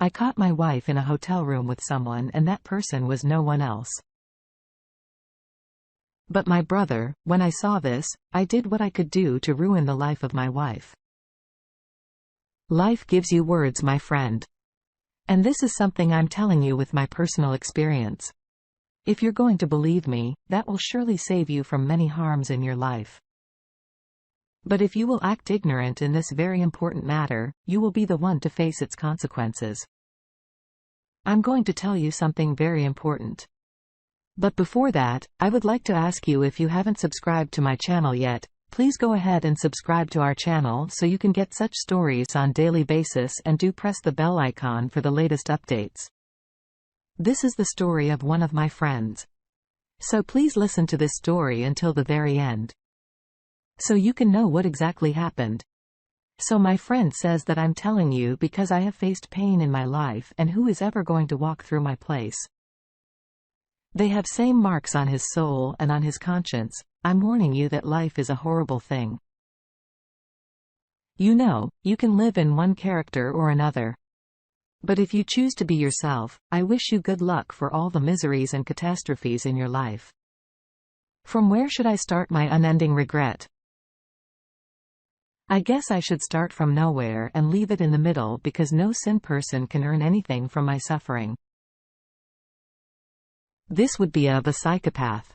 I caught my wife in a hotel room with someone, and that person was no one else but my brother. When I saw this, I did what I could do to ruin the life of my wife. Life gives you words, my friend. And this is something I'm telling you with my personal experience. If you're going to believe me, that will surely save you from many harms in your life. But if you will act ignorant in this very important matter, you will be the one to face its consequences. I'm going to tell you something very important. But before that, I would like to ask you, if you haven't subscribed to my channel yet, please go ahead and subscribe to our channel so you can get such stories on daily basis, and do press the bell icon for the latest updates. This is the story of one of my friends. So please listen to this story until the very end, so you can know what exactly happened. So my friend says that I'm telling you because I have faced pain in my life, and who is ever going to walk through my place? They have same marks on his soul and on his conscience. I'm warning you that life is a horrible thing. You know, you can live in one character or another. But if you choose to be yourself, I wish you good luck for all the miseries and catastrophes in your life. From where should I start my unending regret? I guess I should start from nowhere and leave it in the middle, because no sin person can earn anything from my suffering. This would be of a psychopath.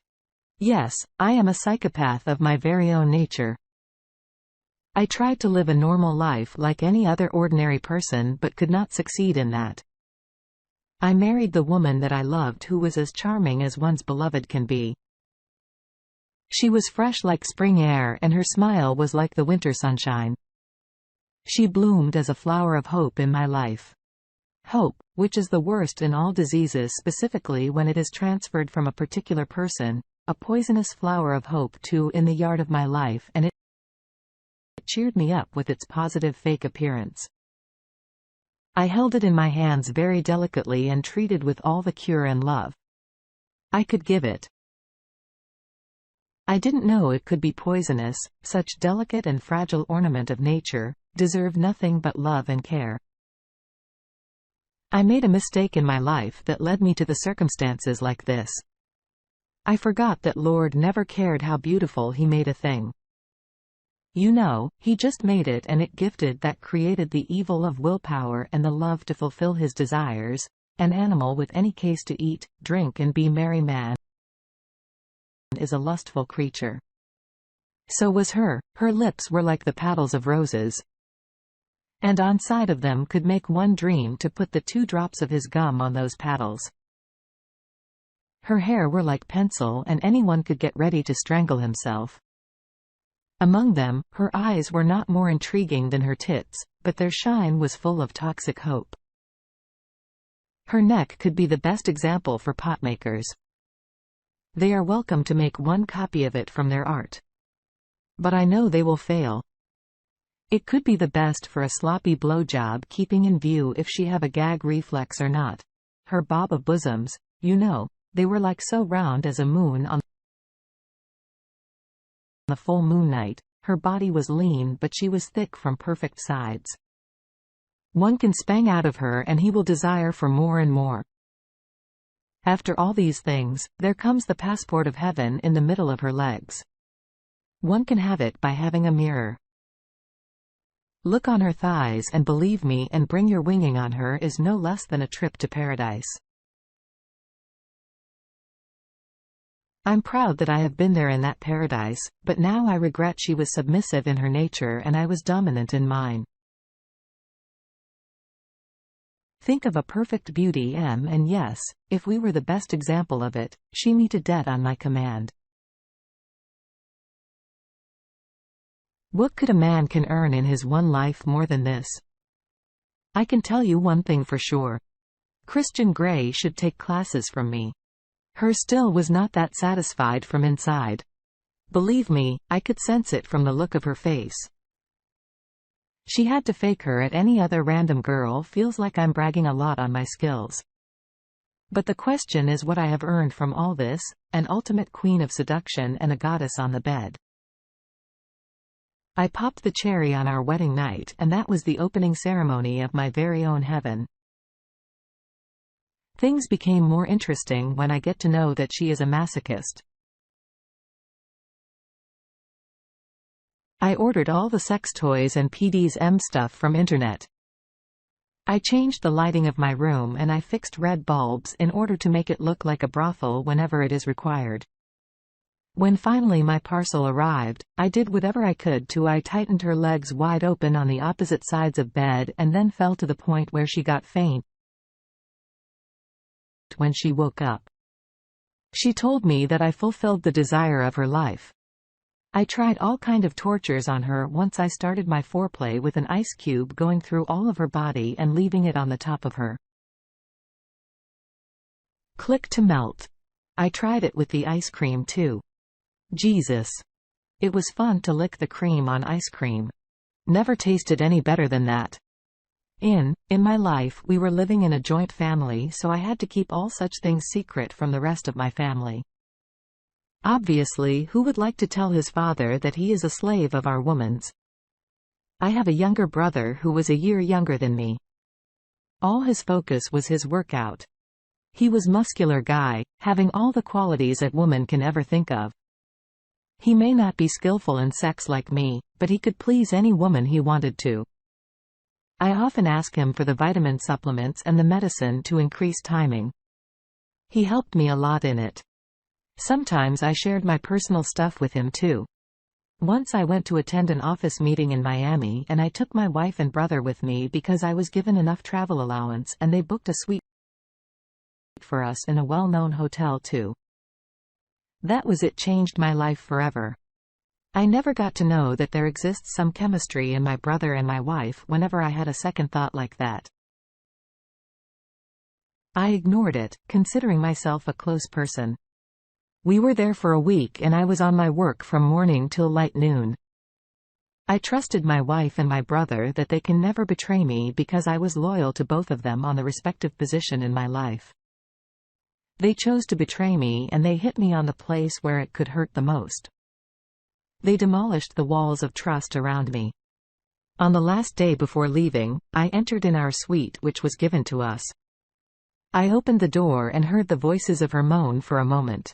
Yes, I am a psychopath of my very own nature. I tried to live a normal life like any other ordinary person, but could not succeed in that. I married the woman that I loved, who was as charming as one's beloved can be. She was fresh like spring air, and her smile was like the winter sunshine. She bloomed as a flower of hope in my life. Hope, which is the worst in all diseases, specifically when it is transferred from a particular person, a poisonous flower of hope too in the yard of my life, and it cheered me up with its positive fake appearance. I held it in my hands very delicately and treated with all the cure and love I could give it. I didn't know it could be poisonous. Such delicate and fragile ornament of nature deserved nothing but love and care. I made a mistake in my life that led me to the circumstances like this. I forgot that Lord never cared how beautiful He made a thing. You know, He just made it, and it gifted that created the evil of willpower and the love to fulfill His desires. An animal with any case to eat, drink and be merry, man is a lustful creature. So was her. Her lips were like the petals of roses, and on side of them could make one dream to put the 2 drops of his gum on those petals. Her hair were like pencil, and anyone could get ready to strangle himself. Among them, her eyes were not more intriguing than her tits, but their shine was full of toxic hope. Her neck could be the best example for potmakers. They are welcome to make one copy of it from their art. But I know they will fail. It could be the best for a sloppy blowjob, keeping in view if she have a gag reflex or not. Her bob of bosoms, you know, they were like so round as a moon on the full moon night. Her body was lean, but she was thick from perfect sides. One can spang out of her and he will desire for more and more. After all these things, there comes the passport of heaven in the middle of her legs. One can have it by having a mirror. Look on her thighs and believe me, and bring your winging on her is no less than a trip to paradise. I'm proud that I have been there in that paradise, but now I regret she was submissive in her nature and I was dominant in mine. Think of a perfect beauty, and yes, if we were the best example of it, she me to death on my command. What could a man can earn in his one life more than this? I can tell you one thing for sure. Christian Grey should take classes from me. Her still was not that satisfied from inside. Believe me, I could sense it from the look of her face. She had to fake her at any other random girl. Feels like I'm bragging a lot on my skills. But the question is what I have earned from all this: an ultimate queen of seduction and a goddess on the bed. I popped the cherry on our wedding night, and that was the opening ceremony of my very own heaven. Things became more interesting when I get to know that she is a masochist. I ordered all the sex toys and BDSM stuff from internet. I changed the lighting of my room and I fixed red bulbs in order to make it look like a brothel whenever it is required. When finally my parcel arrived, I did whatever I could to I tightened her legs wide open on the opposite sides of bed and then fell to the point where she got faint when she woke up. She told me that I fulfilled the desire of her life. I tried all kind of tortures on her once I started my foreplay with an ice cube going through all of her body and leaving it on the top of her. Click to melt. I tried it with the ice cream too. Jesus. It was fun to lick the cream on ice cream. Never tasted any better than that. In my life we were living in a joint family, so I had to keep all such things secret from the rest of my family. Obviously, who would like to tell his father that he is a slave of our woman's? I have a younger brother who was a year younger than me. All his focus was his workout. He was muscular guy, having all the qualities a woman can ever think of. He may not be skillful in sex like me, but he could please any woman he wanted to. I often ask him for the vitamin supplements and the medicine to increase timing. He helped me a lot in it. Sometimes I shared my personal stuff with him too. Once I went to attend an office meeting in Miami and I took my wife and brother with me because I was given enough travel allowance and they booked a suite for us in a well-known hotel too. That was it, changed my life forever. I never got to know that there exists some chemistry in my brother and my wife whenever I had a second thought like that. I ignored it, considering myself a close person. We were there for a week and I was on my work from morning till light noon. I trusted my wife and my brother that they can never betray me because I was loyal to both of them on the respective position in my life. They chose to betray me and they hit me on the place where it could hurt the most. They demolished the walls of trust around me. On the last day before leaving, I entered in our suite which was given to us. I opened the door and heard the voices of her moan for a moment.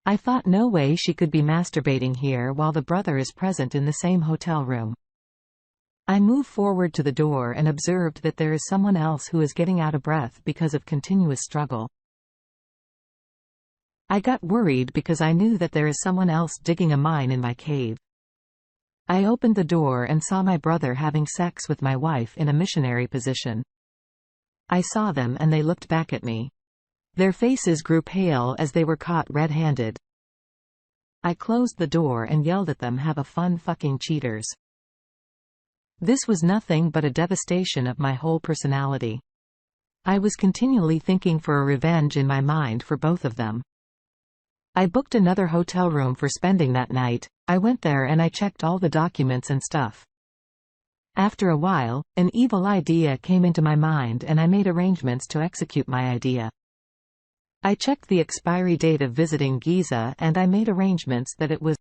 I thought no way she could be masturbating here while the brother is present in the same hotel room. I moved forward to the door and observed that there is someone else who is getting out of breath because of continuous struggle. I got worried because I knew that there is someone else digging a mine in my cave. I opened the door and saw my brother having sex with my wife in a missionary position. I saw them and they looked back at me. Their faces grew pale as they were caught red-handed. I closed the door and yelled at them, "Have a fun fucking cheaters." This was nothing but a devastation of my whole personality. I was continually thinking for a revenge in my mind for both of them. I booked another hotel room for spending that night. I went there and I checked all the documents and stuff. After a while, an evil idea came into my mind and I made arrangements to execute my idea. I checked the expiry date of visiting Giza and I made arrangements that it was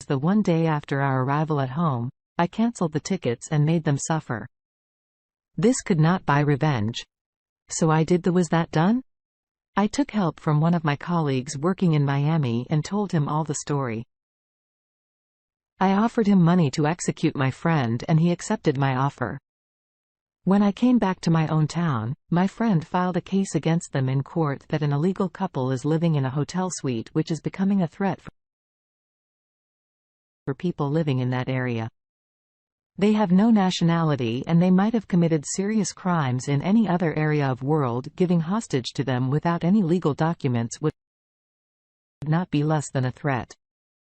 the one day after our arrival at home. I cancelled the tickets and made them suffer. This could not buy revenge. So I did. Was that done? I took help from one of my colleagues working in Miami and told him all the story. I offered him money to execute my friend and he accepted my offer. When I came back to my own town, my friend filed a case against them in court that an illegal couple is living in a hotel suite which is becoming a threat for people living in that area. They have no nationality and they might have committed serious crimes in any other area of world. Giving hostage to them without any legal documents would not be less than a threat.